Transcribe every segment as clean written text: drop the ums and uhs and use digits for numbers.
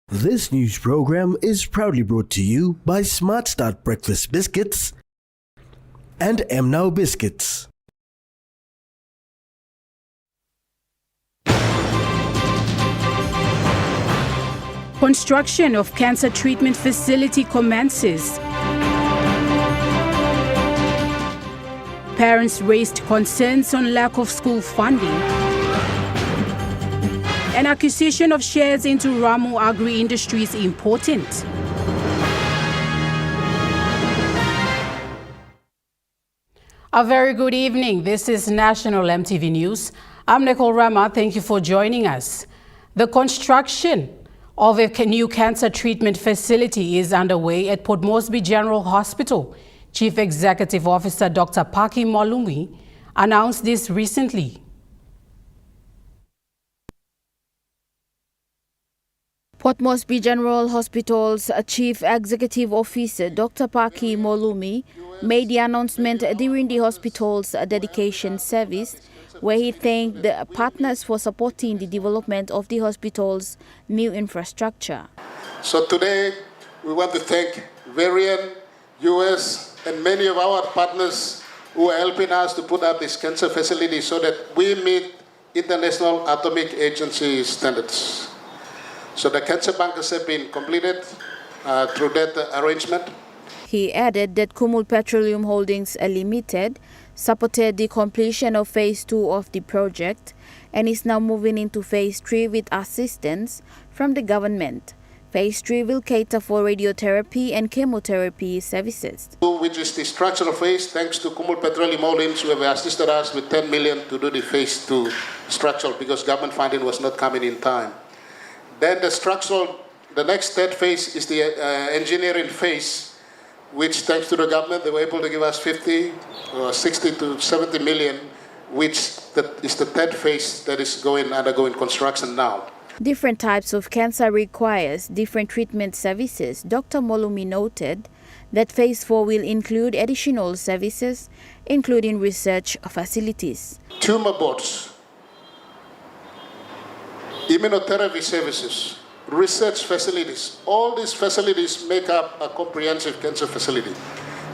This news program is proudly brought to you by Smart Start Breakfast Biscuits and Now Biscuits. Construction of cancer treatment facility commences. Parents raised concerns on lack of school funding. An acquisition of shares into Ramu Agri Industries important. A very good evening. This is National EMTV News. I'm Nicole Rama. Thank you for joining us. The construction of a new cancer treatment facility is underway at Port Moresby General Hospital. Chief Executive Officer Dr. Paki Molumi announced this recently. Port Moresby General Hospital's Chief Executive Officer Dr. Paki Molumi made the announcement during the hospital's dedication service, where he thanked the partners for supporting the development of the hospital's new infrastructure. So today we want to thank Varian, US and many of our partners who are helping us to put up this cancer facility so that we meet International Atomic Agency standards. So the cancer bunkers have been completed through that arrangement. He added that Kumul Petroleum Holdings Limited supported the completion of Phase 2 of the project and is now moving into Phase 3 with assistance from the government. Phase 3 will cater for radiotherapy and chemotherapy services. Which is the structural phase, thanks to Kumul Petroleum Holdings, who have assisted us with 10 million to do the Phase 2 structural because government funding was not coming in time. Then the next third phase is the engineering phase, which thanks to the government, they were able to give us 50 or 60 to 70 million, which is the third phase that is undergoing construction now. Different types of cancer requires different treatment services. Dr. Molumi noted that Phase 4 will include additional services, including research facilities. Tumor boards, immunotherapy services, research facilities, all these facilities make up a comprehensive cancer facility.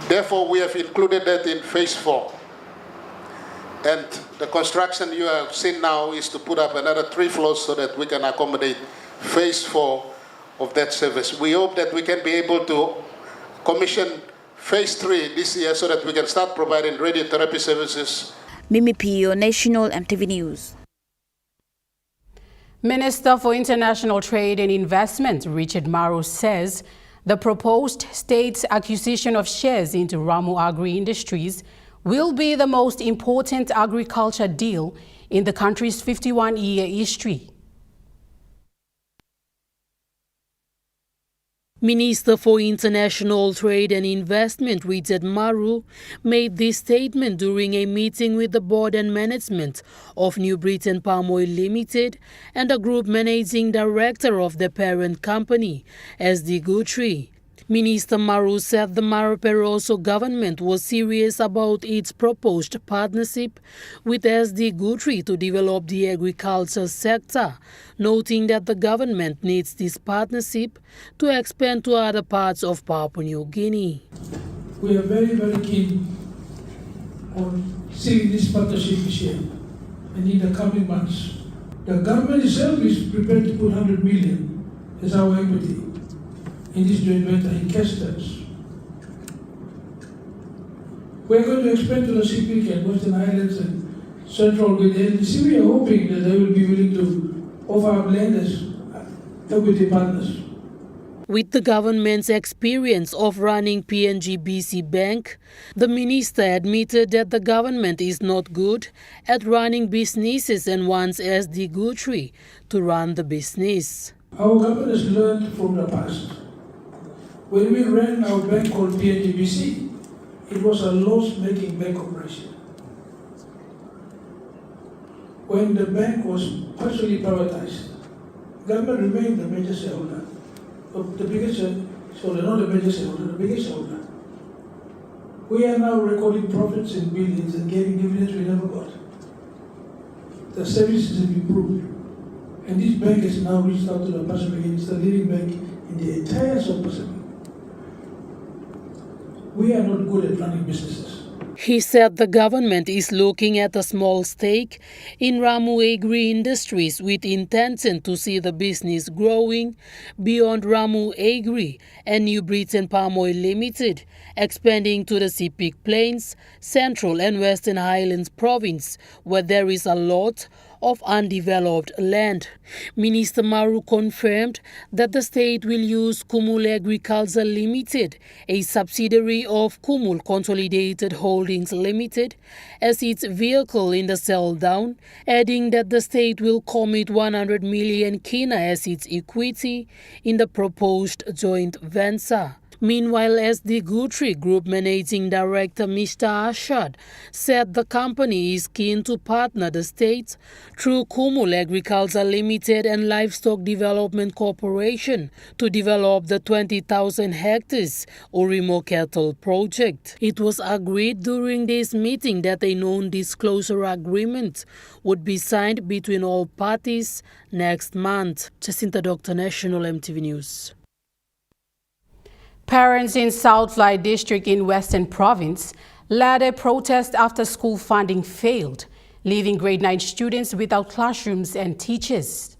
Therefore, we have included that in Phase 4. And the construction you have seen now is to put up another 3 floors so that we can accommodate Phase 4 of that service. We hope that we can be able to commission Phase 3 this year so that we can start providing radiotherapy services. Mimi Pio, National EMTV News. Minister for International Trade and Investment, Richard Maru, says the proposed state's acquisition of shares into Ramu Agri Industries will be the most important agriculture deal in the country's 51-year history. Minister for International Trade and Investment Richard Maru made this statement during a meeting with the board and management of New Britain Palm Oil Limited and the group managing director of the parent company, SD Guthrie. Minister Maru said the Maro Peroso government was serious about its proposed partnership with SD Guthrie to develop the agriculture sector, noting that the government needs this partnership to expand to other parts of Papua New Guinea. We are very, very keen on seeing this partnership this year and in the coming months. The government itself is prepared to put 100 million as our equity in this joint venture in cash terms. We're going to expand to the CPK and Western Highlands and Central with LDC. We are hoping that they will be willing to offer our lenders equity partners. With the government's experience of running PNG-BC Bank, the minister admitted that the government is not good at running businesses and wants SD Guthrie to run the business. Our government has learned from the past. When we ran our bank called PNG-BC, it was a loss-making bank operation. When the bank was partially privatized, government remained the major shareholder, the biggest shareholder, not the major shareholder, the biggest shareholder. We are now recording profits in billions and getting dividends we never got. The services have improved. And this bank has now reached out to the Pacific. It's the leading bank in the entire South Pacific. We are not good at running businesses. He said the government is looking at a small stake in Ramu Agri Industries with intention to see the business growing beyond Ramu Agri and New Britain Palm Oil Limited, expanding to the Sepik Plains, Central and Western Highlands province, where there is a lot of undeveloped land. Minister Maru confirmed that the state will use Kumul Agriculture Limited, a subsidiary of Kumul Consolidated Holdings Limited, as its vehicle in the sell down, adding that the state will commit 100 million kina as its equity in the proposed joint venture. Meanwhile, SD Guthrie Group Managing Director Mr. Ashad said the company is keen to partner the state through Kumul Agriculture Limited and Livestock Development Corporation to develop the 20,000 hectares Urimo Cattle project. It was agreed during this meeting that a non-disclosure agreement would be signed between all parties next month. Jacinta Dr. National MTV News. Parents in Southlight District in Western Province led a protest after school funding failed, leaving grade 9 students without classrooms and teachers.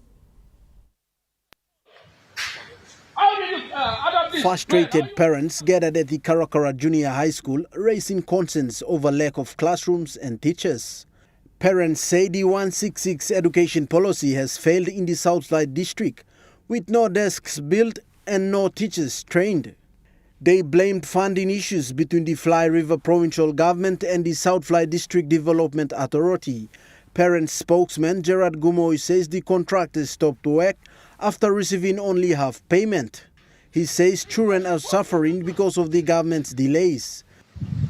Frustrated parents gathered at the Karakara Junior High School, raising concerns over lack of classrooms and teachers. Parents say the 166 education policy has failed in the Southlight District, with no desks built and no teachers trained. They blamed funding issues between the Fly River Provincial Government and the Southlight District Development Authority. Parent spokesman Gerard Gumoy says the contractors stopped work after receiving only half payment. He says children are suffering because of the government's delays.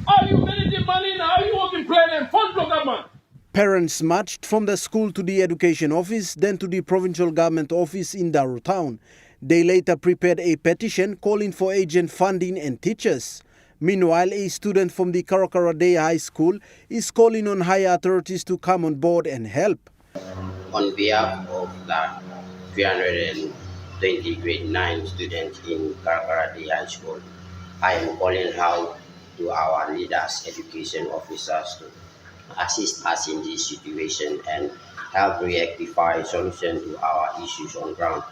Are you managing money now? Are you working plan and fund government? Parents marched from the school to the education office, then to the provincial government office in Daru Town. They later prepared a petition calling for agent funding and teachers. Meanwhile, a student from the Karakara Day High School is calling on higher authorities to come on board and help. On behalf of the 320 grade 9 students in Karakara Day High School, I am calling out to our leaders, education officers to assist us in this situation and help rectify solution to our issues on ground.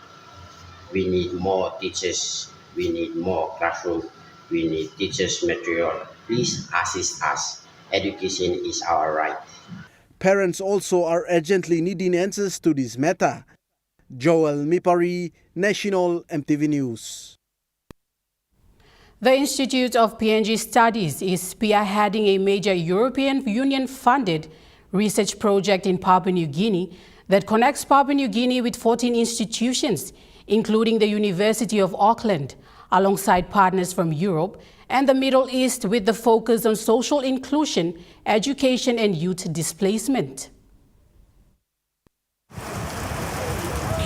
We need more teachers, we need more classroom, we need teachers material. Please assist us. Education is our right. Parents also are urgently needing answers to this matter. Joel Mipari, National MTV News. The Institute of PNG Studies is spearheading a major European Union-funded research project in Papua New Guinea that connects Papua New Guinea with 14 institutions, including the University of Auckland, alongside partners from Europe and the Middle East, with the focus on social inclusion, education and youth displacement.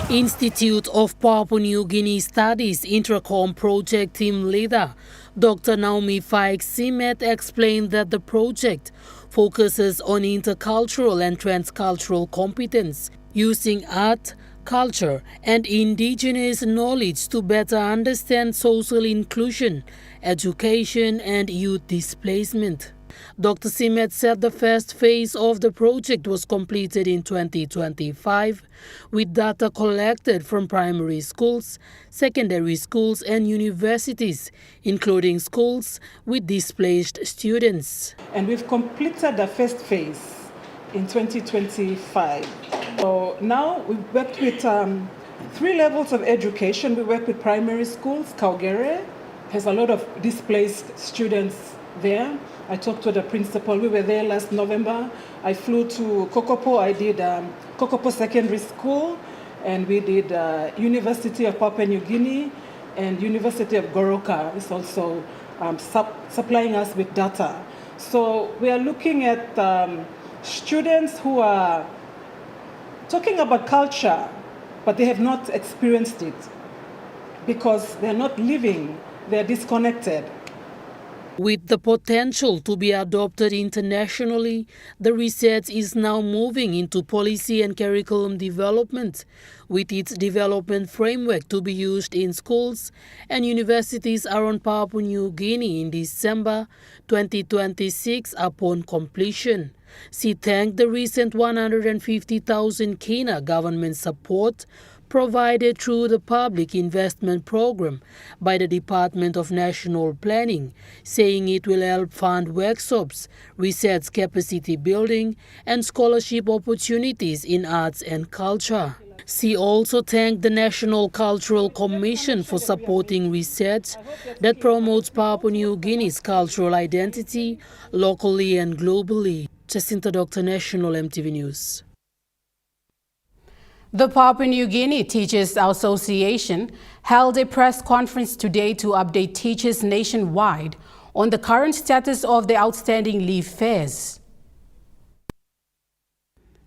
Institute of Papua New Guinea Studies Intracom Project Team Leader Dr. Naomi Faik-Simet explained that the project focuses on intercultural and transcultural competence, using art, culture and indigenous knowledge to better understand social inclusion, education and youth displacement. Dr. Simet said the first phase of the project was completed in 2025 with data collected from primary schools, secondary schools and universities, including schools with displaced students. And we've completed the first phase in 2025. So now we've worked with 3 levels of education. We work with primary schools. Kaugere has a lot of displaced students there. I talked to the principal. We were there last November. I flew to Kokopo. I did Kokopo Secondary School, and we did University of Papua New Guinea, and University of Goroka is also supplying us with data. So we are looking at students who are talking about culture, but they have not experienced it because they're not living, they're disconnected. With the potential to be adopted internationally, the research is now moving into policy and curriculum development, with its development framework to be used in schools and universities around Papua New Guinea in December 2026 upon completion. She thanked the recent 150,000 Kina government support provided through the Public Investment Program by the Department of National Planning, saying it will help fund workshops, research capacity building, and scholarship opportunities in arts and culture. She also thanked the National Cultural Commission for supporting research that promotes Papua New Guinea's cultural identity locally and globally. Jacinta Dr. National MTV News. The Papua New Guinea Teachers Association held a press conference today to update teachers nationwide on the current status of the outstanding leave fares.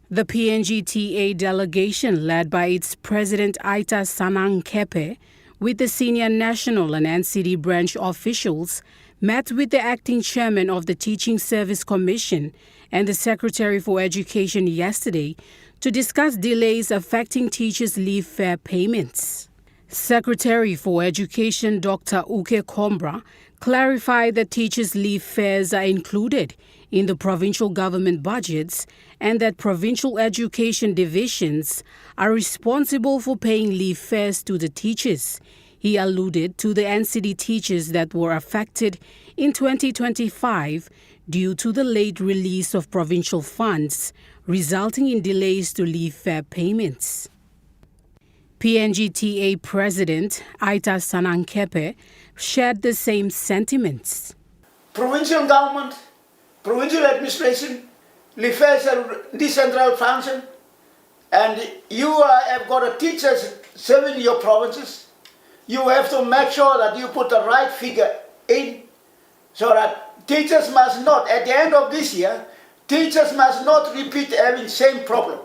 The PNGTA delegation, led by its president Aita Sanang-Kepe, with the senior national and NCD branch officials, met with the acting chairman of the Teaching Service Commission and the Secretary for Education yesterday to discuss delays affecting teachers' leave fare payments. Secretary for Education Dr. Uke Kombra clarified that teachers' leave fares are included in the provincial government budgets and that provincial education divisions are responsible for paying leave fares to the teachers. He alluded to the NCD teachers that were affected in 2025 due to the late release of provincial funds, resulting in delays to leave fare payments. PNGTA President Aita Sanang-Kepe shared the same sentiments. Provincial government, provincial administration, leave fares are decentralized function, and you have got a teachers serving your provinces. You have to make sure that you put the right figure in, so that teachers must not, at the end of this year, teachers must not repeat having the same problem.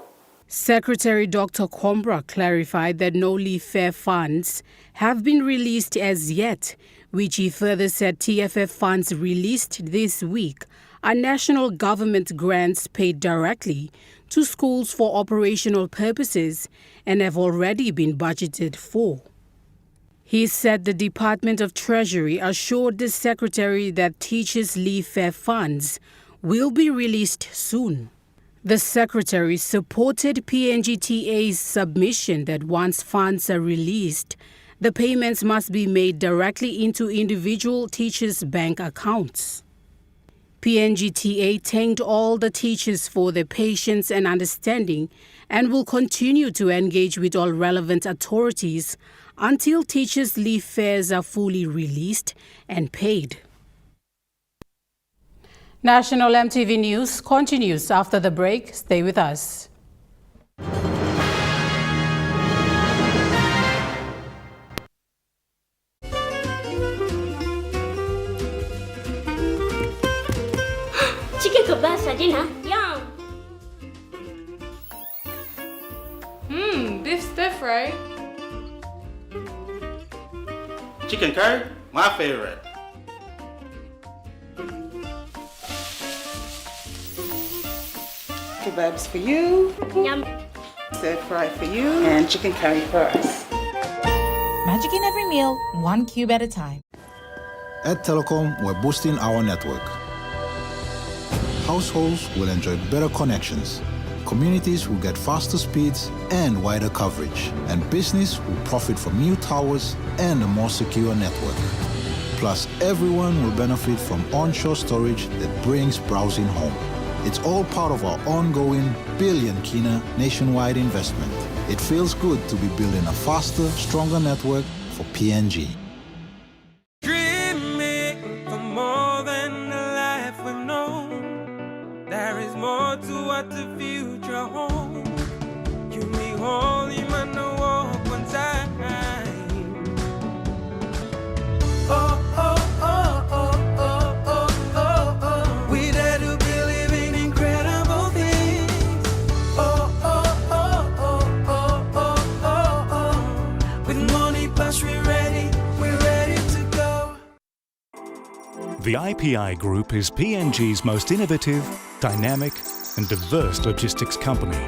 Secretary Dr. Kombra clarified that no leave fare funds have been released as yet, which he further said TFF funds released this week are national government grants paid directly to schools for operational purposes and have already been budgeted for. He said the Department of Treasury assured the Secretary that teachers' leave fare funds will be released soon. The Secretary supported PNGTA's submission that once funds are released, the payments must be made directly into individual teachers' bank accounts. PNGTA thanked all the teachers for their patience and understanding and will continue to engage with all relevant authorities until teachers' leave fares are fully released and paid. National MTV News continues after the break. Stay with us. Chicken kebab saja na. Yum. Beef stir fry. Chicken curry, my favorite. Kebabs for you. Yum. Stir fry for you. And chicken curry for us. Magic in every meal, one cube at a time. At Telecom, we're boosting our network. Households will enjoy better connections. Communities will get faster speeds and wider coverage. And business will profit from new towers and a more secure network. Plus, everyone will benefit from onshore storage that brings browsing home. It's all part of our ongoing billion Kina nationwide investment. It feels good to be building a faster, stronger network for PNG. Dreaming for more than the life we've known. There is more to what the future holds. You may hold him and the walk one time. Oh, oh, oh, oh, oh, oh, oh, oh. We dare to believe in incredible things. Oh, oh, oh, oh, oh, oh, oh, oh. With money plus we're ready to go. The IPI Group is PNG's most innovative, dynamic and diverse logistics company,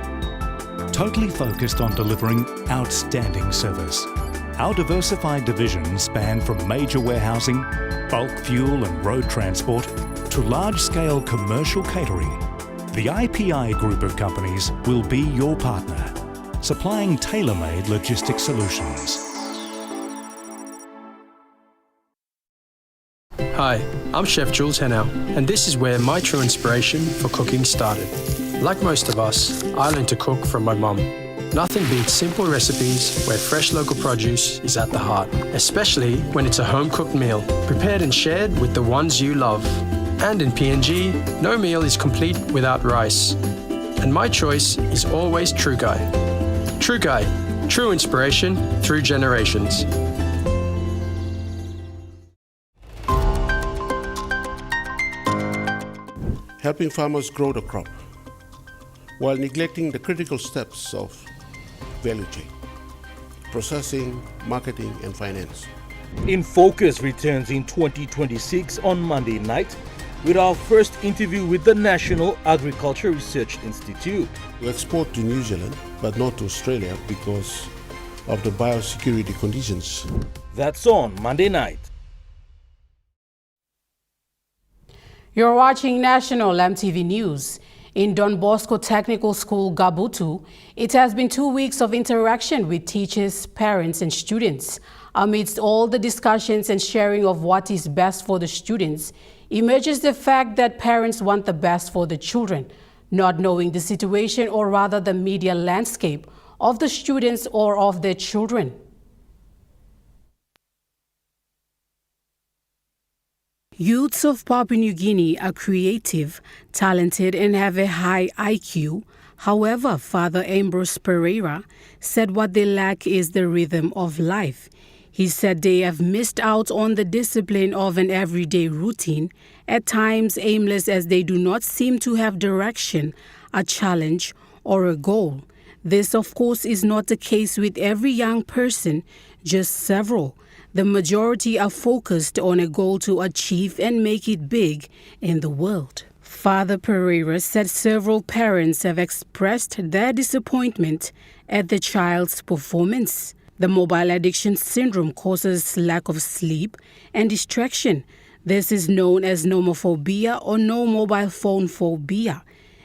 totally focused on delivering outstanding service. Our diversified divisions span from major warehousing, bulk fuel and road transport to large-scale commercial catering. The IPI Group of companies will be your partner, supplying tailor-made logistics solutions. Hi, I'm Chef Jules Henow, and this is where my true inspiration for cooking started. Like most of us, I learned to cook from my mum. Nothing beats simple recipes where fresh local produce is at the heart, especially when it's a home-cooked meal, prepared and shared with the ones you love. And in PNG, no meal is complete without rice. And my choice is always True Guy. True Guy, true inspiration through generations. Helping farmers grow the crop while neglecting the critical steps of value chain, processing, marketing, and finance. In Focus returns in 2026 on Monday night with our first interview with the National Agriculture Research Institute. We export to New Zealand, but not to Australia because of the biosecurity conditions. That's on Monday night. You're watching National MTV News. In Don Bosco Technical School, Gabutu, it has been 2 weeks of interaction with teachers, parents, and students. Amidst all the discussions and sharing of what is best for the students, emerges the fact that parents want the best for the children, not knowing the situation or rather the media landscape of the students or of their children. Youths of Papua New Guinea are creative, talented, and have a high IQ. However, Father Ambrose Pereira said what they lack is the rhythm of life. He said they have missed out on the discipline of an everyday routine, at times aimless as they do not seem to have direction, a challenge, or a goal. This, of course, is not the case with every young person, just several. The majority are focused on a goal to achieve and make it big in the world. Father Pereira said several parents have expressed their disappointment at the child's performance. The mobile addiction syndrome causes lack of sleep and distraction. This is known as nomophobia or no mobile phone phobia.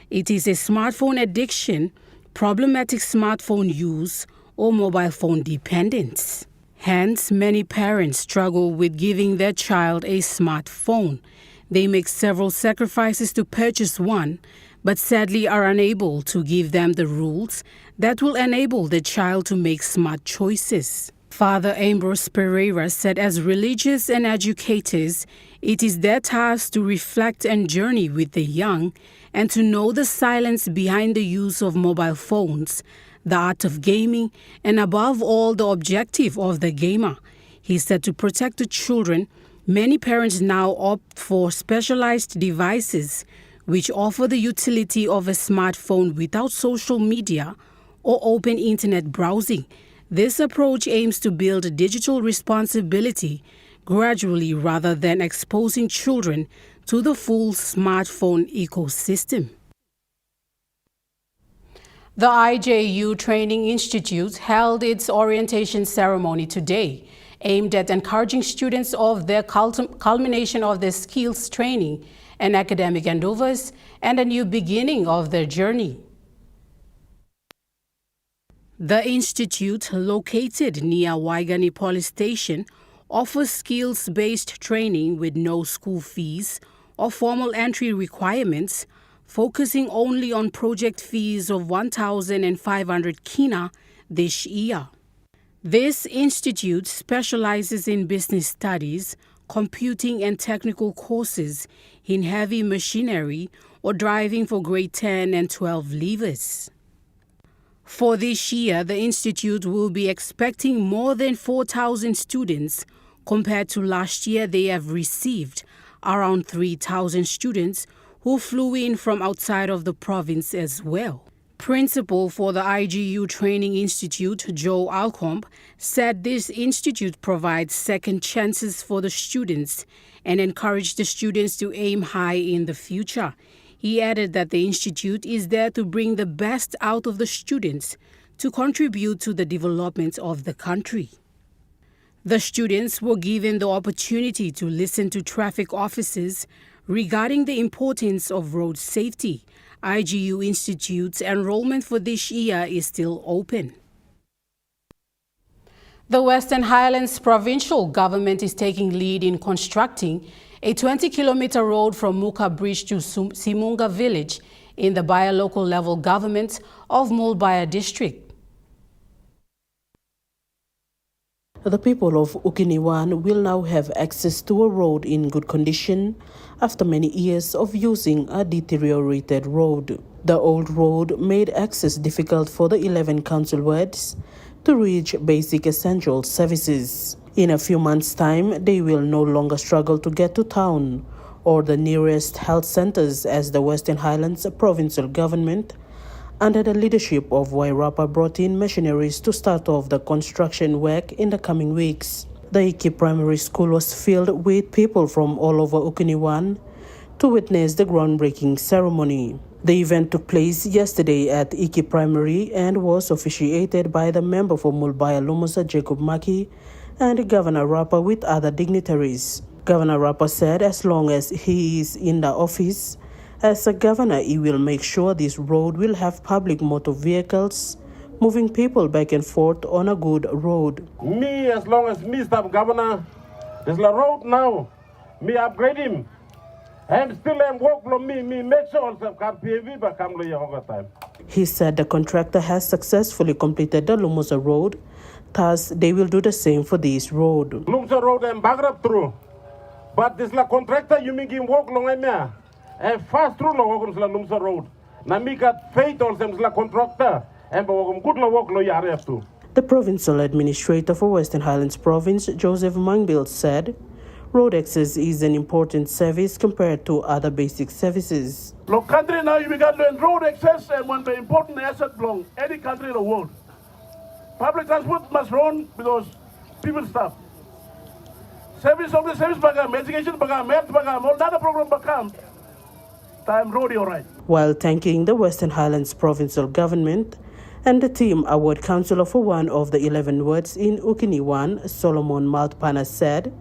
It is a smartphone addiction, problematic smartphone use, or mobile phone dependence. Hence, many parents struggle with giving their child a smartphone. They make several sacrifices to purchase one, but sadly are unable to give them the rules that will enable the child to make smart choices. Father Ambrose Pereira said as religious and educators, it is their task to reflect and journey with the young and to know the silence behind the use of mobile phones, the art of gaming, and above all, the objective of the gamer. He said to protect the children, many parents now opt for specialized devices which offer the utility of a smartphone without social media or open internet browsing. This approach aims to build digital responsibility gradually rather than exposing children to the full smartphone ecosystem. The IJU Training Institute held its orientation ceremony today, aimed at encouraging students of their culmination of their skills training and academic endeavors and a new beginning of their journey. The institute, located near Waigani Police Station, offers skills-based training with no school fees or formal entry requirements, focusing only on project fees of 1,500 kina this year. This institute specializes in business studies, computing and technical courses in heavy machinery or driving for grade 10 and 12 leavers. For this year, the institute will be expecting more than 4,000 students. Compared to last year, they have received around 3,000 students who flew in from outside of the province as well. Principal for the IGU Training Institute, Joe Alcombe, said this institute provides second chances for the students and encouraged the students to aim high in the future. He added that the institute is there to bring the best out of the students to contribute to the development of the country. The students were given the opportunity to listen to traffic officers regarding the importance of road safety. IGU Institute's enrollment for this year is still open. The Western Highlands provincial government is taking lead in constructing a 20-kilometer road from Muka Bridge to Simunga village in the Baya local level government of Mulbaya district. The people of Ukiniwan will now have access to a road in good condition after many years of using a deteriorated road. The old road made access difficult for the 11 council wards to reach basic essential services. In a few months' time, they will no longer struggle to get to town or the nearest health centers as the Western Highlands provincial government under the leadership of Wairapa brought in machineries to start off the construction work in the coming weeks. The Iki Primary School was filled with people from all over Ukiniwan to witness the groundbreaking ceremony. The event took place yesterday at Iki Primary and was officiated by the member for Mulbaya Lumusa Jacob Maki and Governor Rapa with other dignitaries. Governor Rapa said as long as he is in the office, as a governor, he will make sure this road will have public motor vehicles moving people back and forth on a good road. Me, as long as me stop governor, there's a road now. Me upgrade him. And still I'm work from me make sure also car PV but come to time. He said the contractor has successfully completed the Lumusa road, thus they will do the same for this road. Lumusa road and bankrupt through. But this la contractor you make him walk long and fast through the Lumusa road. Now me got faith also la contractor and good walk lo yare too. The provincial administrator for Western Highlands Province, Joseph Mangbil, said road access is an important service compared to other basic services. Look, country now you got road access and one of the important asset belong any country in the world. Public transport must run because people stop. Service of the service bagam, education bagam, health bagam, all that program bagam. Time road all right. While thanking the Western Highlands provincial government and the team award councillor for one of the 11 wards in Ukiniwan, Solomon Maltpana said,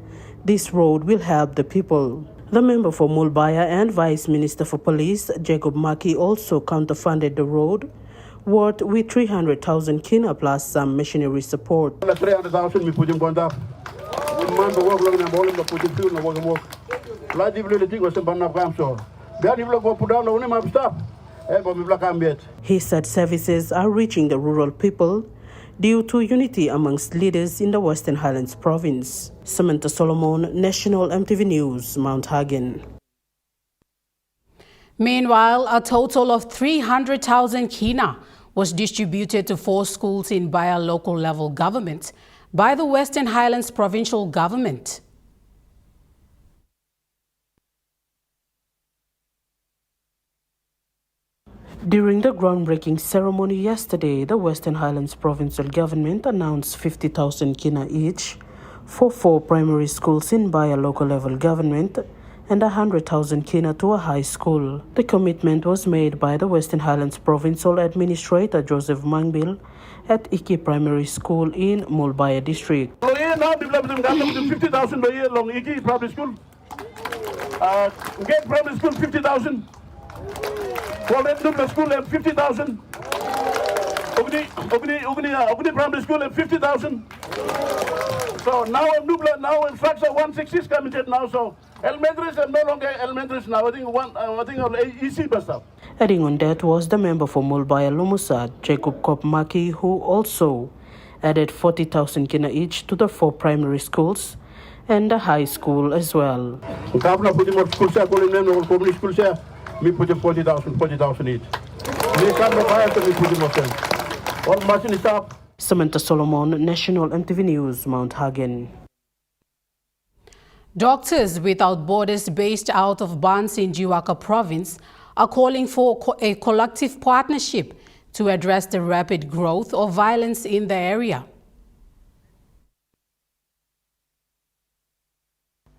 this road will help the people. The member for Mulbaya and Vice Minister for Police, Jacob Maki, also counterfunded the road, worth with 300,000 kina plus some machinery support. 300,000 we put him on top. Man to work long and all the put him through and work. Like if the thing was a ban of camp. He said services are reaching the rural people due to unity amongst leaders in the Western Highlands province. Samantha Solomon, National EMTV News, Mount Hagen. Meanwhile, a total of 300,000 kina was distributed to 4 schools in Baya local level government by the Western Highlands provincial government. During the groundbreaking ceremony yesterday, the Western Highlands provincial government announced 50,000 kina each for 4 primary schools in Baya local level government and 100,000 kina to a high school. The commitment was made by the Western Highlands provincial administrator Joseph Mangbil at Iki Primary School in Mulbaya district. Now development 50,000 per year long Iki primary school. Get primary school 50,000. School at 50,000. Ogni primary school at 50,000. So now infrastructure 160 is committed now. So elementaries are no longer elementaries now. I think EC bus up. Adding on that was the member for Mulbaya Lumusa, Jacob Kopmaki, who also added 40,000 kina each to the 4 primary schools and the high school as well. Me put 40,000 each. Me can't buy it, me put it all machine stop. Samantha Solomon, National EMTV News, Mount Hagen. Doctors Without Borders based out of Bans in Jiwaka province are calling for a collective partnership to address the rapid growth of violence in the area.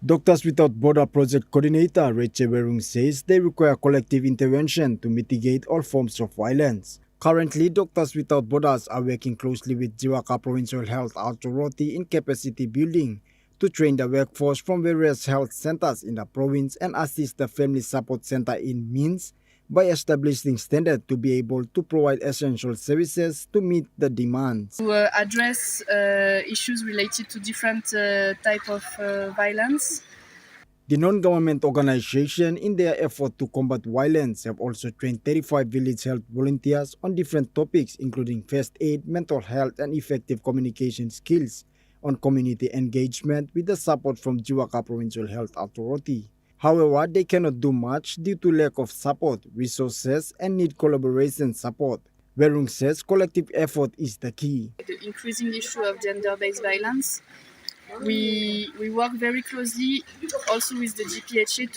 Doctors Without Border Project Coordinator Rachel Werung says they require collective intervention to mitigate all forms of violence. Currently, Doctors Without Borders are working closely with Jiwaka Provincial Health Authority in capacity building to train the workforce from various health centers in the province and assist the Family Support Center in means by establishing standards to be able to provide essential services to meet the demands. To address issues related to different type of violence. The non-government organization, in their effort to combat violence, have also trained 35 village health volunteers on different topics including first aid, mental health and effective communication skills on community engagement with the support from Jiwaka Provincial Health Authority. However, they cannot do much due to lack of support, resources and need collaboration support. Werung says collective effort is the key. The increasing issue of gender-based violence. We work very closely also with the GPHA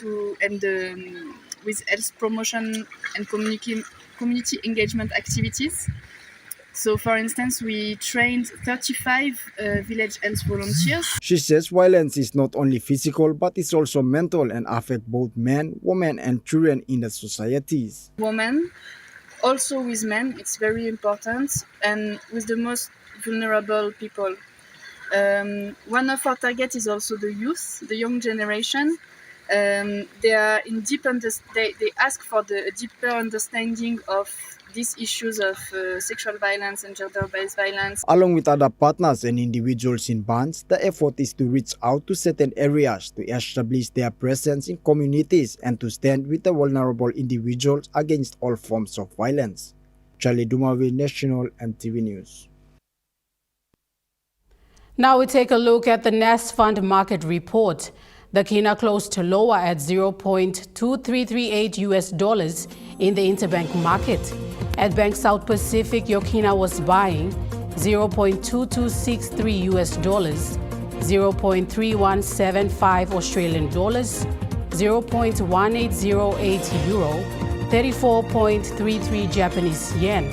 with health promotion and community engagement activities. So, for instance, we trained 35 village health volunteers. She says violence is not only physical but it's also mental and affects both men, women and children in the societies. Women, also with men, it's very important, and with the most vulnerable people. One of our targets is also the youth, the young generation. They are in they ask for a deeper understanding of these issues of sexual violence and gender-based violence. Along with other partners and individuals in bands, the effort is to reach out to certain areas to establish their presence in communities and to stand with the vulnerable individuals against all forms of violence. Charlie Dumavi, National EMTV News. Now we take a look at the Nest Fund market report. The Kina closed lower at $0.2338 US in the interbank market. At Bank South Pacific, your Kina was buying $0.2263 US, $0.3175 Australian dollars, 0.1808 euro, 34.33 Japanese yen.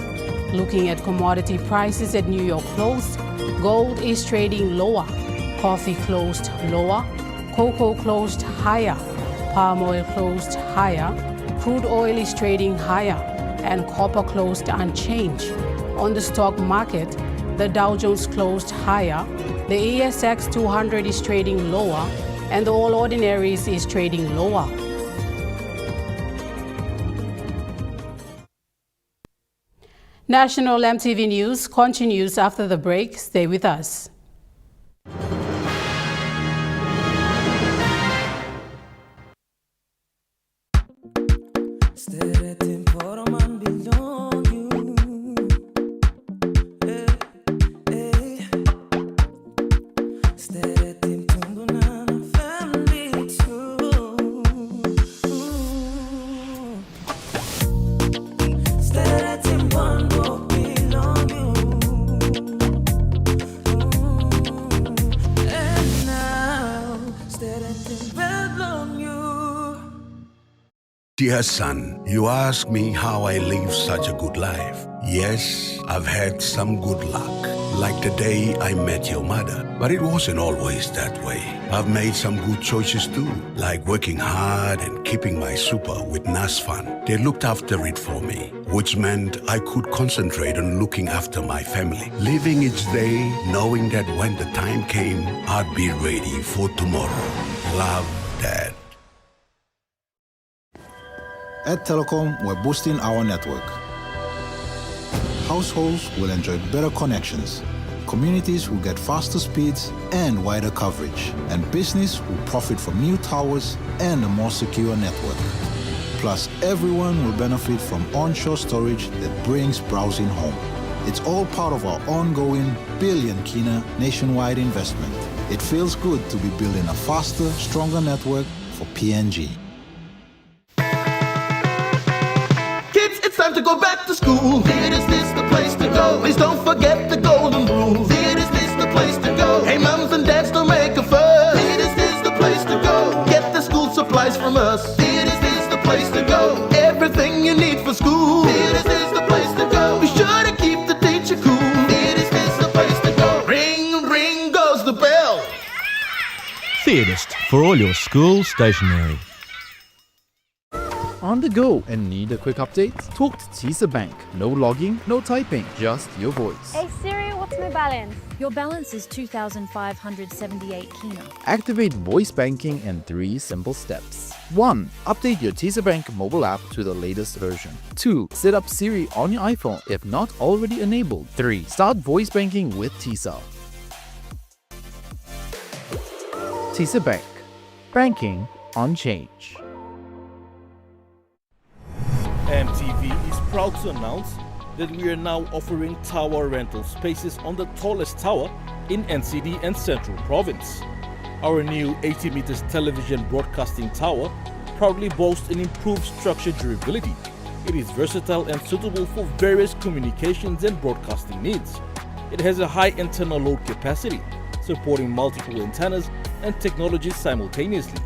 Looking at commodity prices at New York close, gold is trading lower, coffee closed lower, cocoa closed higher, palm oil closed higher, crude oil is trading higher, and copper closed unchanged. On the stock market, the Dow Jones closed higher, the ASX 200 is trading lower, and the All Ordinaries is trading lower. National EMTV News continues after the break. Stay with us. Dear son, you ask me how I live such a good life. Yes, I've had some good luck, like the day I met your mother. But it wasn't always that way. I've made some good choices too, like working hard and keeping my super with NASFAN. They looked after it for me, which meant I could concentrate on looking after my family, living each day knowing that when the time came, I'd be ready for tomorrow. Love, Dad. At Telecom, we're boosting our network. Households will enjoy better connections. Communities will get faster speeds and wider coverage. And business will profit from new towers and a more secure network. Plus, everyone will benefit from onshore storage that brings browsing home. It's all part of our ongoing billion Kina nationwide investment. It feels good to be building a faster, stronger network for PNG. It's time to go back to school. Theater's this the place to go. Please don't forget the golden rule. Theater's this the place to go. Hey mums and dads, don't make a fuss. Theater's this the place to go. Get the school supplies from us. Theater's this the place to go. Everything you need for school. Theater's this the place to go. Theodist for all your school stationery. On the go and need a quick update? Talk to Tisa Bank. No logging, no typing, just your voice. Hey Siri, what's my balance? Your balance is 2,578 kina. Activate voice banking in 3 simple steps. 1. Update your Tisa Bank mobile app to the latest version. 2. Set up Siri on your iPhone if not already enabled. 3. Start voice banking with Tisa. Tisa Bank. Banking on change. EMTV is proud to announce that we are now offering tower rental spaces on the tallest tower in NCD and Central Province. Our new 80 meters television broadcasting tower proudly boasts an improved structure durability. It is versatile and suitable for various communications and broadcasting needs. It has a high internal load capacity, supporting multiple antennas and technologies simultaneously.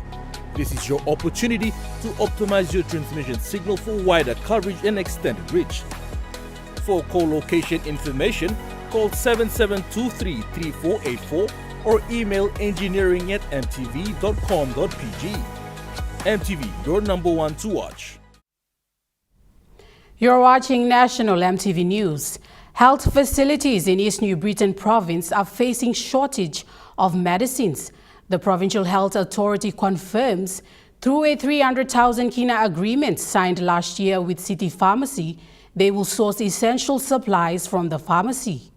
This is your opportunity to optimize your transmission signal for wider coverage and extended reach. For co-location information, call 7723-3484 or email engineering@mtv.com.pg. MTV, your number one to watch. You're watching National MTV News. Health facilities in East New Britain Province are facing shortage of medicines. The Provincial Health Authority confirms through a 300,000 kina agreement signed last year with City Pharmacy, they will source essential supplies from the pharmacy.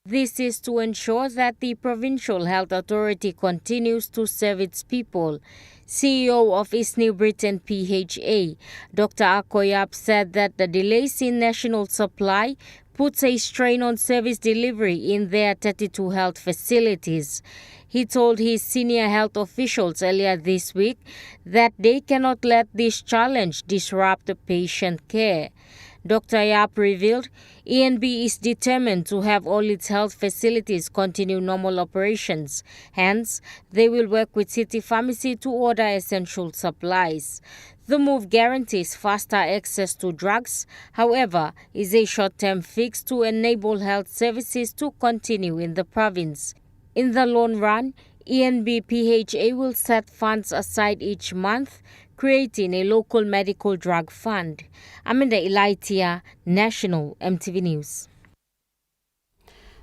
This is to ensure that the Provincial Health Authority continues to serve its people. CEO of East New Britain PHA, Dr. Akoyap, said that the delays in national supply puts a strain on service delivery in their 32 health facilities. He told his senior health officials earlier this week that they cannot let this challenge disrupt the patient care. Dr. Yap revealed ENB is determined to have all its health facilities continue normal operations. Hence, they will work with City Pharmacy to order essential supplies. The move guarantees faster access to drugs, however, is a short-term fix to enable health services to continue in the province. In the long run, ENB PHA will set funds aside each month, creating a local medical drug fund. Amanda Ilaitia, National MTV News.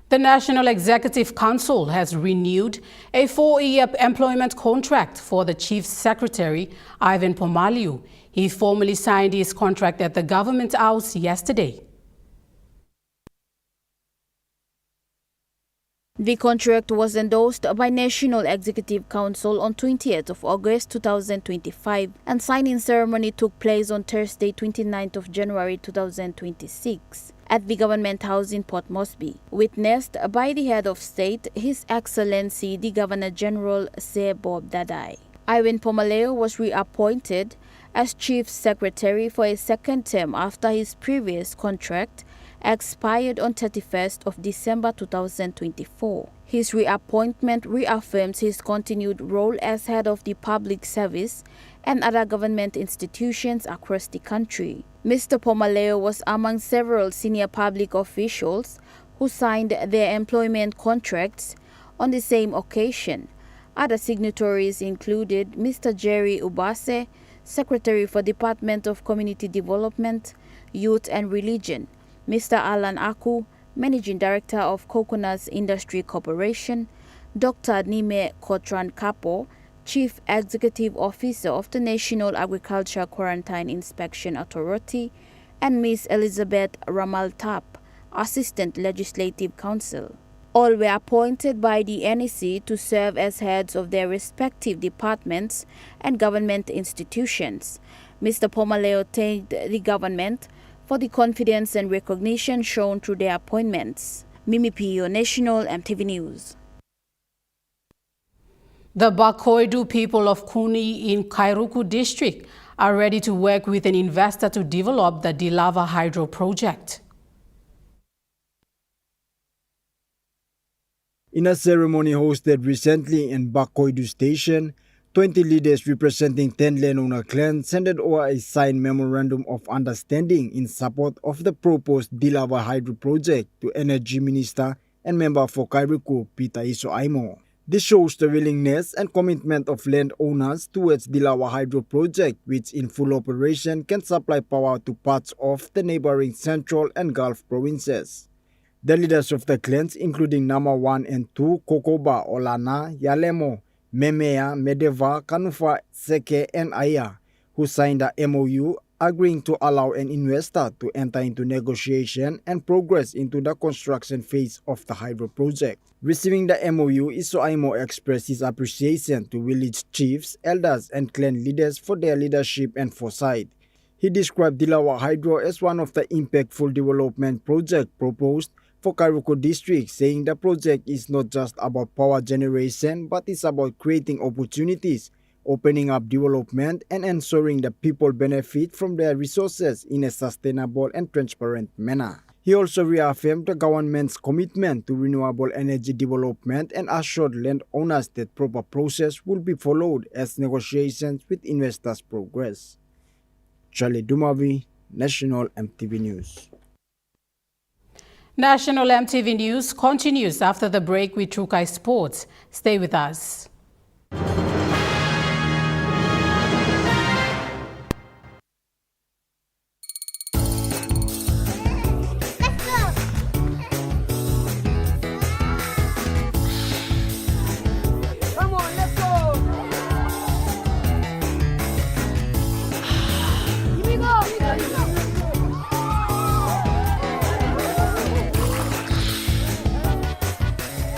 The National Executive Council has renewed a 4-year employment contract for the Chief Secretary, Ivan Pomaliu. He formally signed his contract at the Government House yesterday. The contract was endorsed by National Executive Council on 20th of August 2025 and signing ceremony took place on Thursday 29th of January 2026 at the Government House in Port Moresby, witnessed by the Head of State, His Excellency the Governor-General Sir Bob Dadai. Ivan Pomaleo was reappointed as Chief Secretary for a second term after his previous contract expired on 31st of December 2024. His reappointment reaffirms his continued role as head of the public service and other government institutions across the country. Mr. Pomaleo was among several senior public officials who signed their employment contracts on the same occasion. Other signatories included Mr. Jerry Ubase, Secretary for Department of Community Development, Youth and Religion, Mr. Alan Aku, Managing Director of Coconuts Industry Corporation, Dr. Nime Kotran Kapo, Chief Executive Officer of the National Agriculture Quarantine Inspection Authority, and Ms. Elizabeth Ramal Tap, Assistant Legislative Counsel. All were appointed by the NEC to serve as heads of their respective departments and government institutions. Mr. Pomaleo thanked the government for the confidence and recognition shown through their appointments. Mimi Pio, National MTV News. The Bakoidu people of Kuni in Kairuku district are ready to work with an investor to develop the Dilava Hydro project. In a ceremony hosted recently in Bakoidu Station, 20 leaders representing 10 landowner clans handed over a signed memorandum of understanding in support of the proposed Dilava Hydro project to Energy Minister and member for Kairiku, Peter Iso Aimo. This shows the willingness and commitment of landowners towards Dilawa Hydro project, which in full operation can supply power to parts of the neighboring Central and Gulf provinces. The leaders of the clans, including Nama 1 and 2, Kokoba, Olana, Yalemo, Memea, Medeva, Kanufa, Seke, and Aya, who signed the MOU agreeing to allow an investor to enter into negotiation and progress into the construction phase of the hydro project. Receiving the MOU, Iso Aimo expressed his appreciation to village chiefs, elders, and clan leaders for their leadership and foresight. He described Dilawa Hydro as one of the impactful development projects proposed for Kairuko district, saying the project is not just about power generation but is about creating opportunities, opening up development, and ensuring the people benefit from their resources in a sustainable and transparent manner. He also reaffirmed the government's commitment to renewable energy development and assured landowners that proper process will be followed as negotiations with investors progress. Charlie Dumavi, National EMTV News. National EMTV News continues after the break with Trukai Sports. Stay with us.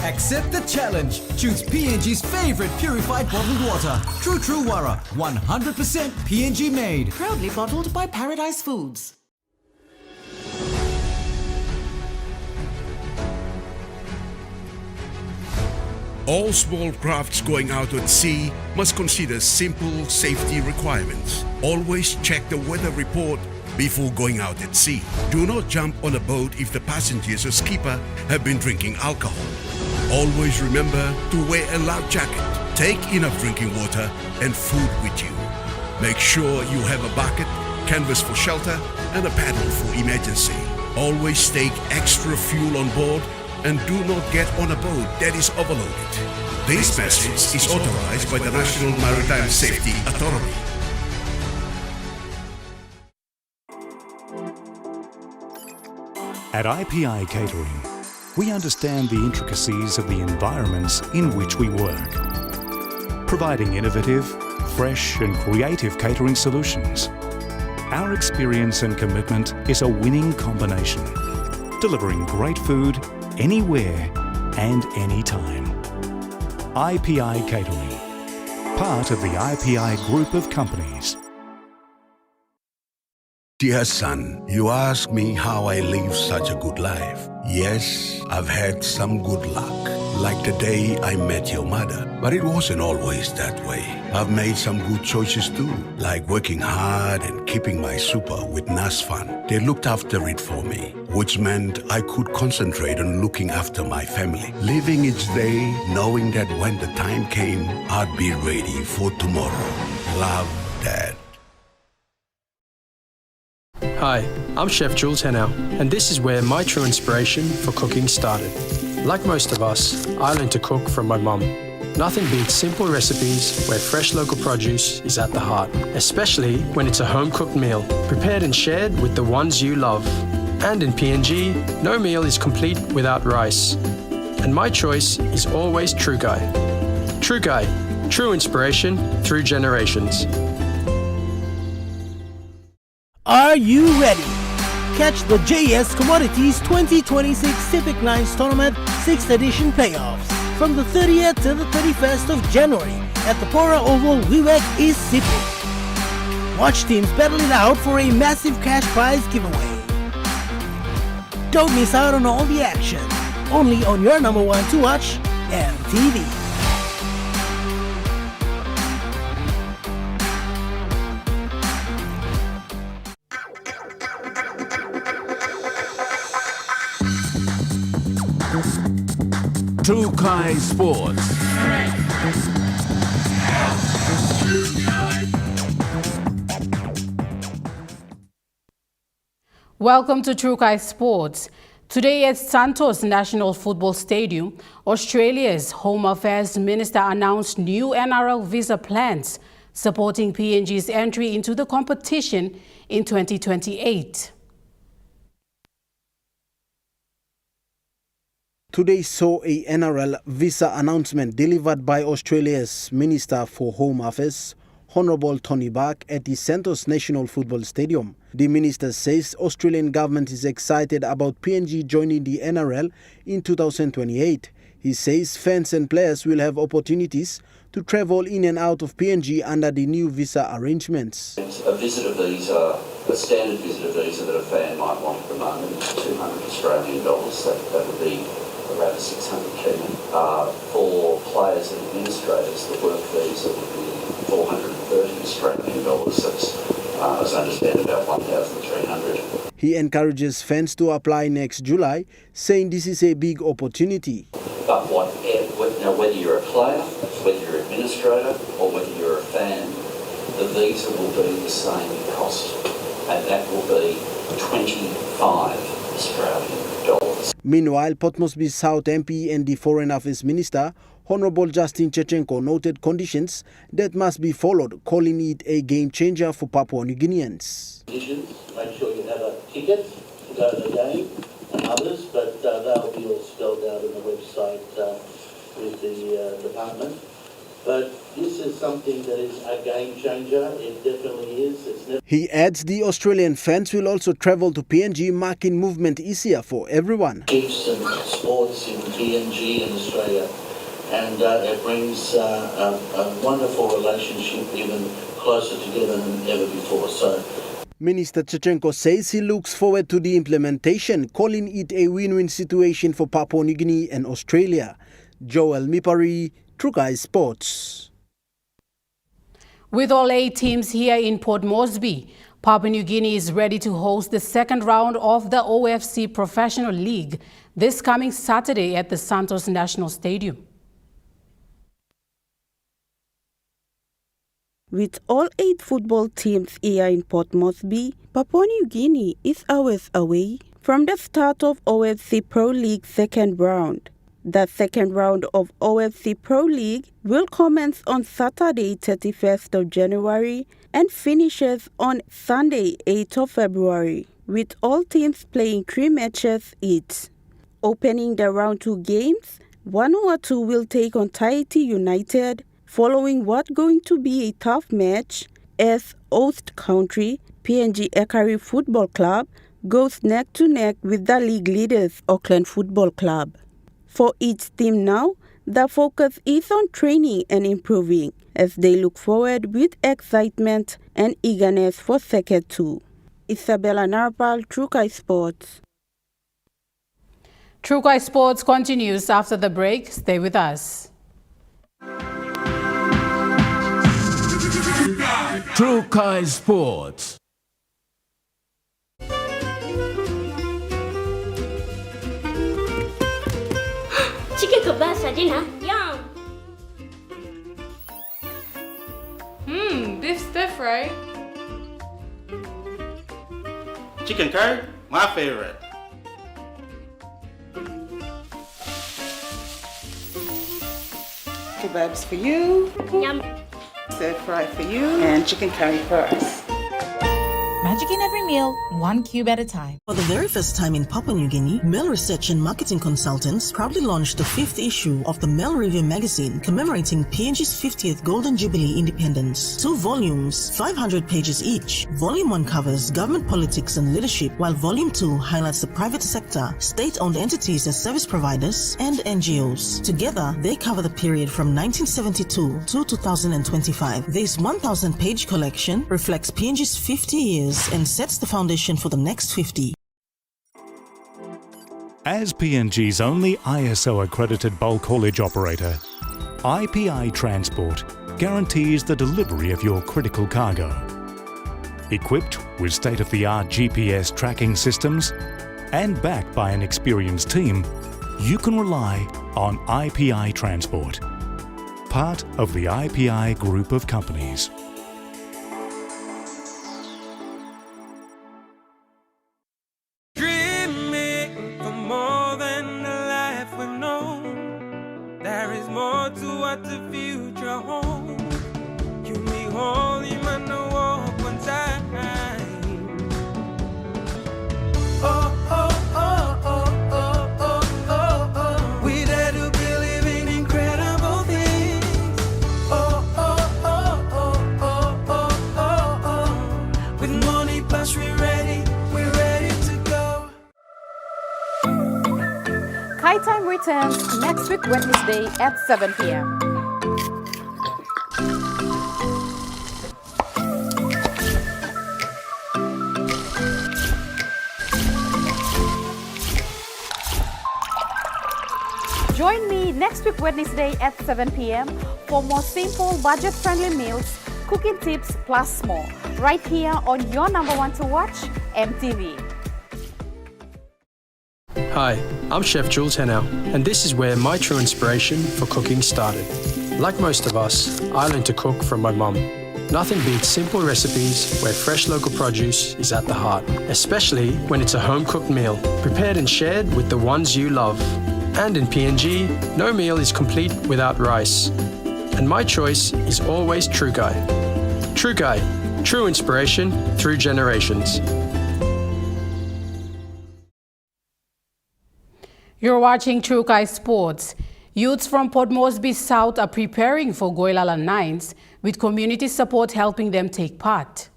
Accept the challenge. Choose PNG's favorite purified bottled water. True Wara, 100% PNG made. Proudly bottled by Paradise Foods. All small crafts going out at sea must consider simple safety requirements. Always check the weather report before going out at sea. Do not jump on a boat if the passengers or skipper have been drinking alcohol. Always remember to wear a life jacket. Take enough drinking water and food with you. Make sure you have a bucket, canvas for shelter, and a paddle for emergency. Always take extra fuel on board and do not get on a boat that is overloaded. This message is authorized by the National Maritime Safety Authority. At IPI Catering, we understand the intricacies of the environments in which we work, providing innovative, fresh and creative catering solutions. Our experience and commitment is a winning combination, delivering great food anywhere and anytime. IPI Catering, part of the IPI group of companies. Dear son, you ask me how I live such a good life. Yes, I've had some good luck, like the day I met your mother. But it wasn't always that way. I've made some good choices too, like working hard and keeping my super with NASFAN. They looked after it for me, which meant I could concentrate on looking after my family, living each day knowing that when the time came, I'd be ready for tomorrow. Love, Dad. Hi, I'm Chef Jules Henao, and this is where my true inspiration for cooking started. Like most of us, I learned to cook from my mum. Nothing beats simple recipes where fresh local produce is at the heart, especially when it's a home-cooked meal, prepared and shared with the ones you love. And in PNG, no meal is complete without rice. And my choice is always Trukai. Trukai, true inspiration through generations. Are you ready? Catch the JS Commodities 2026 Civic Lines Tournament 6th edition playoffs from the 30th to the 31st of January at the Pora Oval, Wewak, East Sydney. Watch teams battle it out for a massive cash prize giveaway. Don't miss out on all the action. Only on your number one to watch, EMTV. Trukai Sports. Welcome to Trukai Sports. Today at Santos National Football Stadium, Australia's Home Affairs Minister announced new NRL visa plans supporting PNG's entry into the competition in 2028. Today saw a NRL visa announcement delivered by Australia's Minister for Home Affairs, Honourable Tony Burke, at the Santos National Football Stadium. The minister says Australian government is excited about PNG joining the NRL in 2028. He says fans and players will have opportunities to travel in and out of PNG under the new visa arrangements. A visitor visa, a standard visitor visa that a fan might want at the moment, $200 Australian dollars. That would be around 600 Kenyan. For players and administrators, the work visa would be $430 Australian dollars. That's, as I understand, about 1,300. He encourages fans to apply next July, saying this is a big opportunity. But whether you're a player, whether you're an administrator, or whether you're a fan, the visa will be the same cost, and that will be $25 Australian dollars. Meanwhile, Port Moresby South MP and the Foreign Affairs Minister, Honourable Justin Chechenko, noted conditions that must be followed, calling it a game changer for Papua New Guineans. Make sure you have a ticket to go to the game and others, but they'll be all spelled out on the website with the department. But this is something that is a game changer. It definitely is. He adds the Australian fans will also travel to PNG, making movement easier for everyone. Keeps and sports in PNG and Australia, and it brings a wonderful relationship even closer together than ever before. So, Minister Chechenko says he looks forward to the implementation, calling it a win-win situation for Papua New Guinea and Australia. Joel Mipari, Trukai Sports. With all 8 teams here in Port Moresby, Papua New Guinea is ready to host the second round of the OFC Professional League this coming Saturday at the Santos National Stadium. With all 8 football teams here in Port Moresby, Papua New Guinea is hours away from the start of OFC Pro League second round. The second round of OFC Pro League will commence on Saturday 31st of January and finishes on Sunday 8th of February, with all teams playing 3 matches each. Opening the round 2 games, Vanuatu will take on Tahiti United, following what going to be a tough match as host country PNG Ekari Football Club goes neck to neck with the league leaders Auckland Football Club. For each team now, the focus is on training and improving as they look forward with excitement and eagerness for Second 2. Isabella Narpal, Trukai Sports. Trukai Sports continues after the break. Stay with us. Trukai Sports. Chicken kebab for dinner. Yum! Beef stir fry. Chicken curry, my favorite. Kebabs for you. Yum. Stir fry for you. And chicken curry for us. Magic in every meal, 1 cube at a time. For the very first time in Papua New Guinea, Mel Research and Marketing Consultants proudly launched the 5th issue of the Mel Review magazine commemorating PNG's 50th Golden Jubilee independence. 2 volumes, 500 pages each. Volume 1 covers government politics and leadership, while Volume 2 highlights the private sector, state-owned entities as service providers, and NGOs. Together, they cover the period from 1972 to 2025. This 1,000-page collection reflects PNG's 50 years and sets the foundation for the next 50. As PNG's only ISO-accredited bulk haulage operator, IPI Transport guarantees the delivery of your critical cargo. Equipped with state-of-the-art GPS tracking systems and backed by an experienced team, you can rely on IPI Transport, part of the IPI group of companies. Dreaming for forward to what the future holds. You me holy man, no walk one time. Oh, oh, oh, oh, oh, oh, oh, oh. We dare to believe in incredible things. Oh, oh, oh, oh, oh, oh, oh, oh. With money plus we're ready to go. Kite Time returns next week Wednesday at 7 p.m. Join me next week Wednesday at 7 p.m. for more simple, budget-friendly meals, cooking tips, plus more, right here on your number one to watch, EMTV. Hi, I'm Chef Jules Henao, and this is where my true inspiration for cooking started. Like most of us, I learned to cook from my mum. Nothing beats simple recipes where fresh local produce is at the heart, especially when it's a home-cooked meal, prepared and shared with the ones you love. And in PNG, no meal is complete without rice. And my choice is always True Guy. True Guy, true inspiration through generations. You're watching True Kai Sports. Youths from Port Moresby South are preparing for Goilala Nines, with community support helping them take part.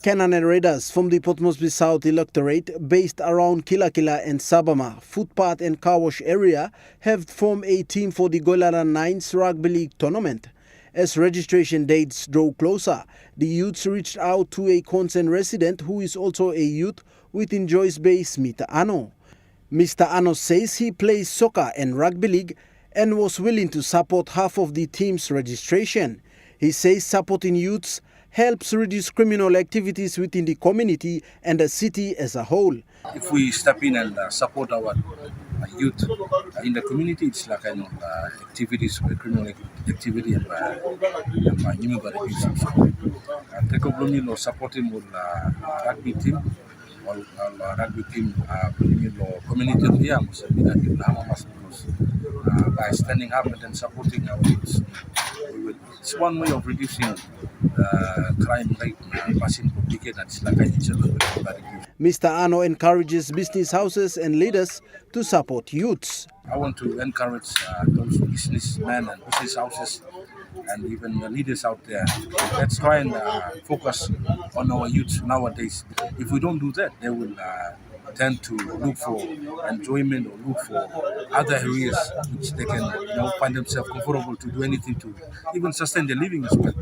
Canaan Raiders from the Port Moresby South electorate, based around Kilakila and Sabama, Footpath and Car Wash area, have formed a team for the Goilala Nines Rugby League tournament. As registration dates draw closer, the youths reached out to a concerned resident who is also a youth within Joyce Bay's Mr. Ano. Mr. Ano says he plays soccer and rugby league and was willing to support half of the team's registration. He says supporting youths helps reduce criminal activities within the community and the city as a whole. If we step in and support our youth in the community, it's like activities, criminal activity and take up or supporting with rugby team or rugby team community here by standing up and then supporting our youth. It's one way of reducing crime rate passing public and it's like Mr. Ano encourages business houses and leaders to support youths. I want to encourage those businessmen and business houses and even the leaders out there. Let's try and focus on our youth nowadays. If we don't do that, they will tend to look for enjoyment or look for other areas which they can find themselves comfortable to do anything to even sustain their living as well.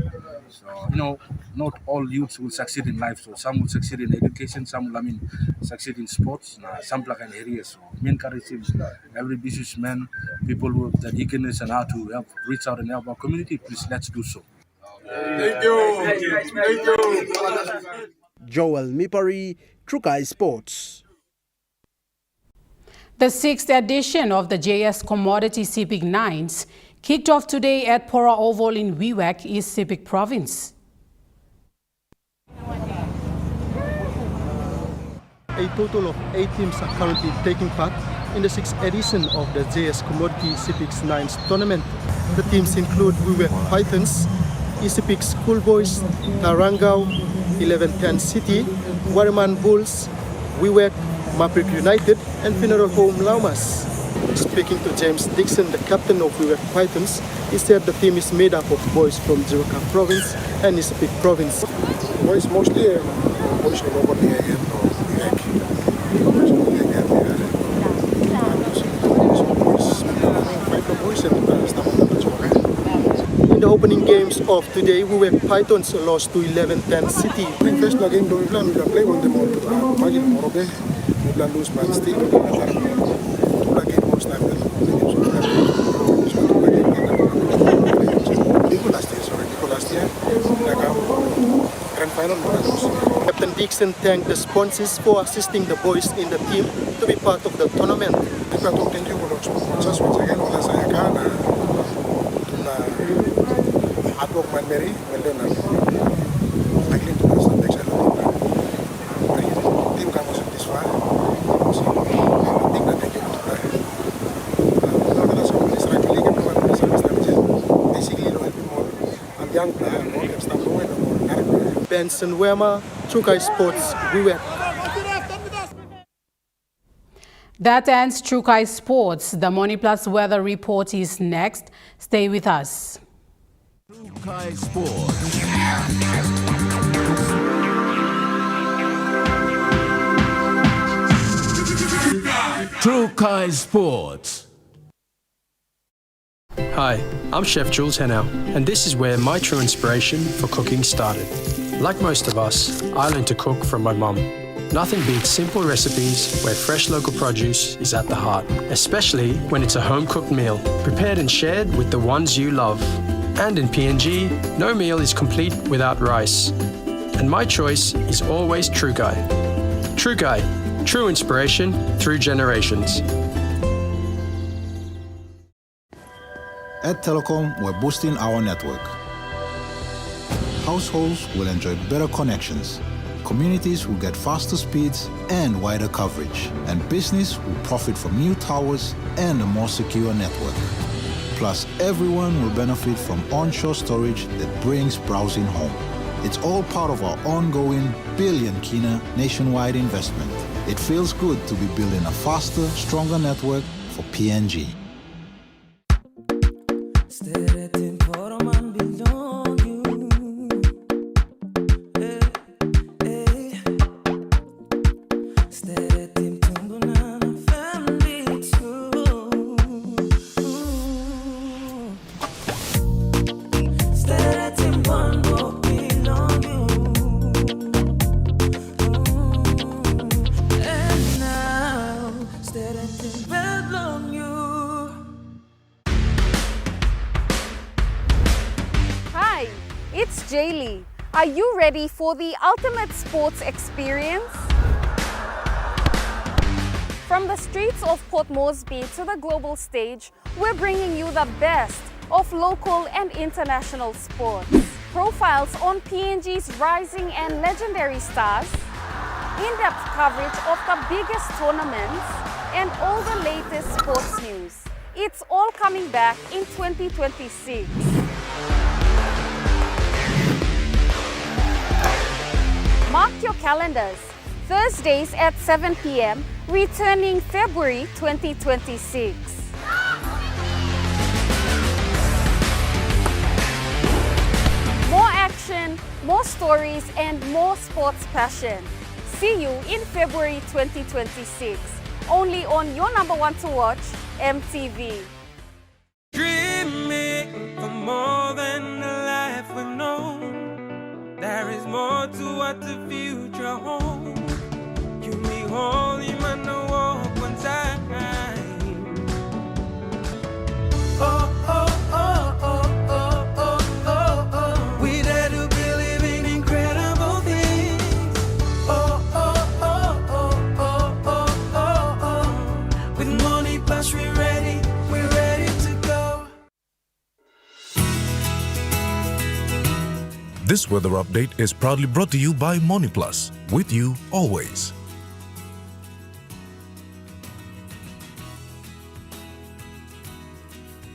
So, not all youths will succeed in life. So some will succeed in education, some will succeed in sports, some like in areas. So we encourage every businessman, people with the eagerness and how to help reach out and help our community, please let's do so. Thank you. Joel Mipari, True Kai Sports. The 6th edition of the JS Commodity Sepik Nines kicked off today at Pora Oval in Wewak, East Sepik Province. A total of 8 teams are currently taking part in the 6th edition of the JS Commodity Sepik Nines tournament. The teams include Wewak Pythons, East Sepik Schoolboys, Narangau, 1110 City, Wariman Bulls, Wewak, Maprik United and Funeral Home Laumas. Speaking to James Dixon, the captain of Wewak Pythons, he said the team is made up of boys from Jiwaka Province and East Sepik Province. Boys mostly boys from over the In the opening games of today, Wewak Pythons lost to 1110 City. First game we play on the more we lose by still. Captain Dixon thanked the sponsors for assisting the boys in the team to be part of the tournament. Thank you for the sponsors once again. Saya kan hard work man Mary, well done. Likely to pass the next team comes this far. So I think that thank you. Benson Wema, True Guys Sports, we win. That ends True Kai Sports. The Money Plus weather report is next. Stay with us. True Kai Sports. True Kai Sports. Hi, I'm Chef Jules Henao, and this is where my true inspiration for cooking started. Like most of us, I learned to cook from my mum. Nothing beats simple recipes where fresh local produce is at the heart, especially when it's a home-cooked meal, prepared and shared with the ones you love. And in PNG, no meal is complete without rice. And my choice is always True Guy. True Guy, true inspiration through generations. At Telecom, we're boosting our network. Households will enjoy better connections. Communities will get faster speeds and wider coverage. And business will profit from new towers and a more secure network. Plus, everyone will benefit from onshore storage that brings browsing home. It's all part of our ongoing billion kina nationwide investment. It feels good to be building a faster, stronger network for PNG. Are you ready for the ultimate sports experience? From the streets of Port Moresby to the global stage, we're bringing you the best of local and international sports. Profiles on PNG's rising and legendary stars, in-depth coverage of the biggest tournaments, and all the latest sports news. It's all coming back in 2026. Mark your calendars. Thursdays at 7 p.m., returning February 2026. More action, more stories, and more sports passion. See you in February 2026. Only on your number one to watch, EMTV. Dreaming for more than the life we've known. There is more to what the future holds. You may hold him and walk one time. Oh, oh, oh, oh, oh, oh, oh, oh. We dare to believe in incredible things. Oh, oh, oh, oh, oh, oh, oh, oh. With Money Plus, we're ready to go. This weather update is proudly brought to you by Money Plus, with you always.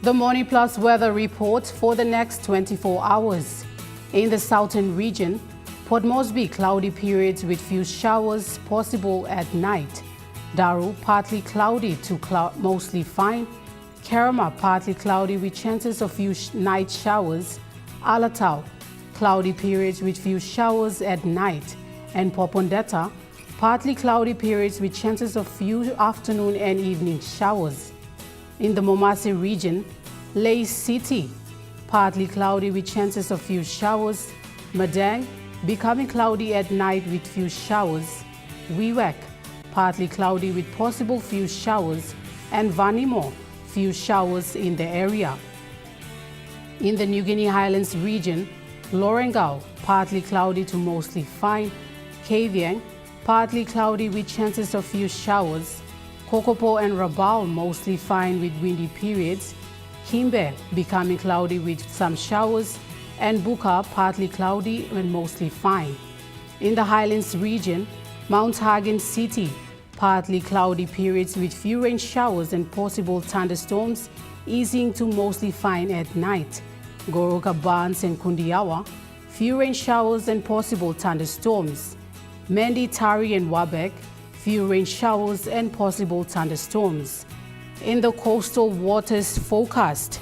The Money Plus weather report for the next 24 hours. In the southern region, Port Moresby cloudy periods with few showers possible at night. Daru partly cloudy to mostly fine. Kerama partly cloudy with chances of few night showers. Alatau cloudy periods with few showers at night, and Popondetta, partly cloudy periods with chances of few afternoon and evening showers. In the Momasi region, Lae City, partly cloudy with chances of few showers. Madang, becoming cloudy at night with few showers. Wewak, partly cloudy with possible few showers, and Vanimo, few showers in the area. In the New Guinea Highlands region, Lorengau, partly cloudy to mostly fine. Kavieng, partly cloudy with chances of few showers. Kokopo and Rabaul, mostly fine with windy periods. Himbe, becoming cloudy with some showers. And Buka, partly cloudy and mostly fine. In the Highlands region, Mount Hagen City, partly cloudy periods with few rain showers and possible thunderstorms, easing to mostly fine at night. Goroka Barnes and Kundiawa, few rain showers and possible thunderstorms. Mendi, Tari and Wabek, few rain showers and possible thunderstorms. In the coastal waters forecast,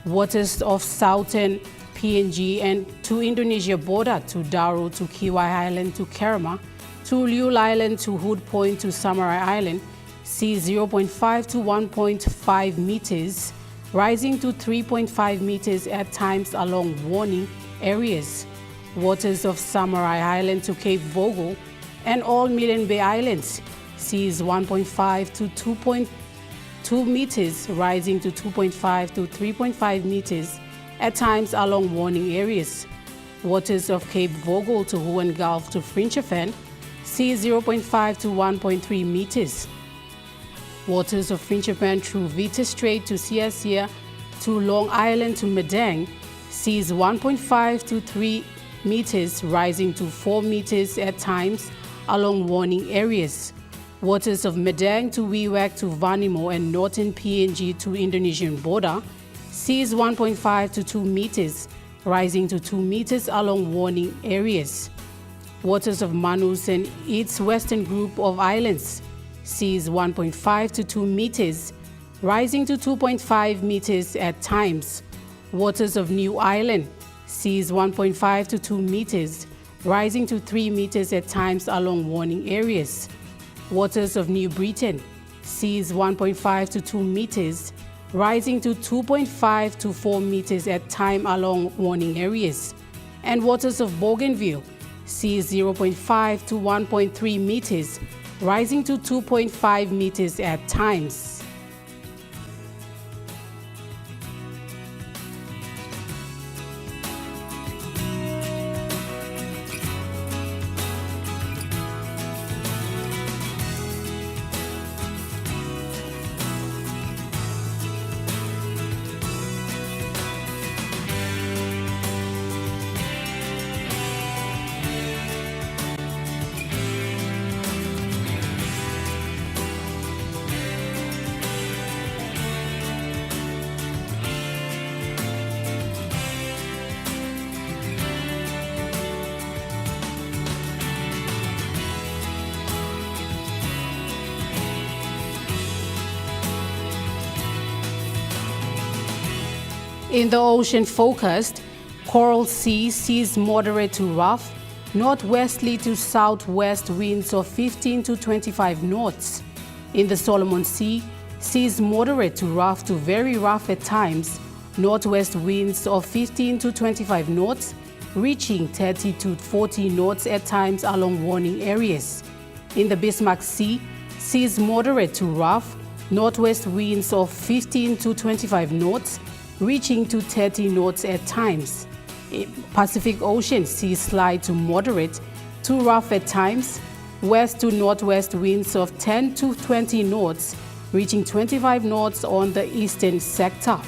waters of southern PNG and to Indonesia border, to Daro, to Kiwai Island, to Kerama, to Liul Island, to Hood Point, to Samurai Island, sea 0.5 to 1.5 meters, rising to 3.5 meters at times along warning areas. Waters of Samurai Island to Cape Vogel and all Milne Bay Islands, seas 1.5 to 2.2 meters, rising to 2.5 to 3.5 meters at times along warning areas. Waters of Cape Vogel to Hoorn Gulf to Finschhafen, sea 0.5 to 1.3 meters. Waters of Finschhafen through Vita Strait to Siasia to Long Island to Madang, seas 1.5 to 3 meters, rising to 4 meters at times along warning areas. Waters of Madang to Wewak to Vanimo and northern PNG to Indonesian border, seas 1.5 to 2 meters, rising to 2 meters along warning areas. Waters of Manus and its western group of islands, seas 1.5 to 2 meters, rising to 2.5 meters at times. Waters of New Island, seas 1.5 to 2 meters, rising to 3 meters at times along warning areas. Waters of New Britain, seas 1.5 to 2 meters, rising to 2.5 to 4 meters at time along warning areas. And waters of Bougainville, seas 0.5 to 1.3 meters, rising to 2.5 meters at times. In the ocean forecast, Coral Sea seas moderate to rough, northwesterly to southwest winds of 15 to 25 knots. In the Solomon Sea, seas moderate to rough to very rough at times, northwest winds of 15 to 25 knots, reaching 30 to 40 knots at times along warning areas. In the Bismarck Sea, seas moderate to rough, northwest winds of 15 to 25 knots, reaching to 30 knots at times. In Pacific Ocean, seas slide to moderate to rough at times, west to northwest winds of 10 to 20 knots, reaching 25 knots on the eastern sector.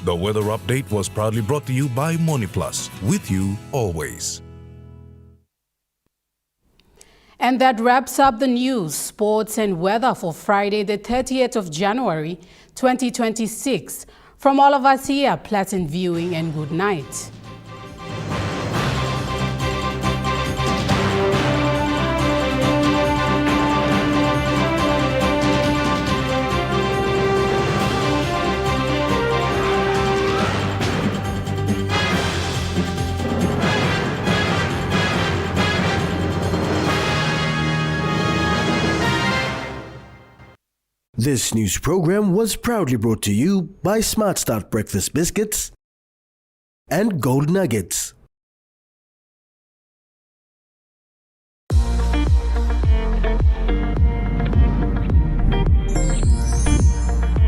The weather update was proudly brought to you by MoneyPlus, with you always. And that wraps up the news, sports and weather for Friday, the 30th of January, 2026. From all of us here, pleasant viewing and good night. This news program was proudly brought to you by Smart Start Breakfast Biscuits and Gold Nuggets.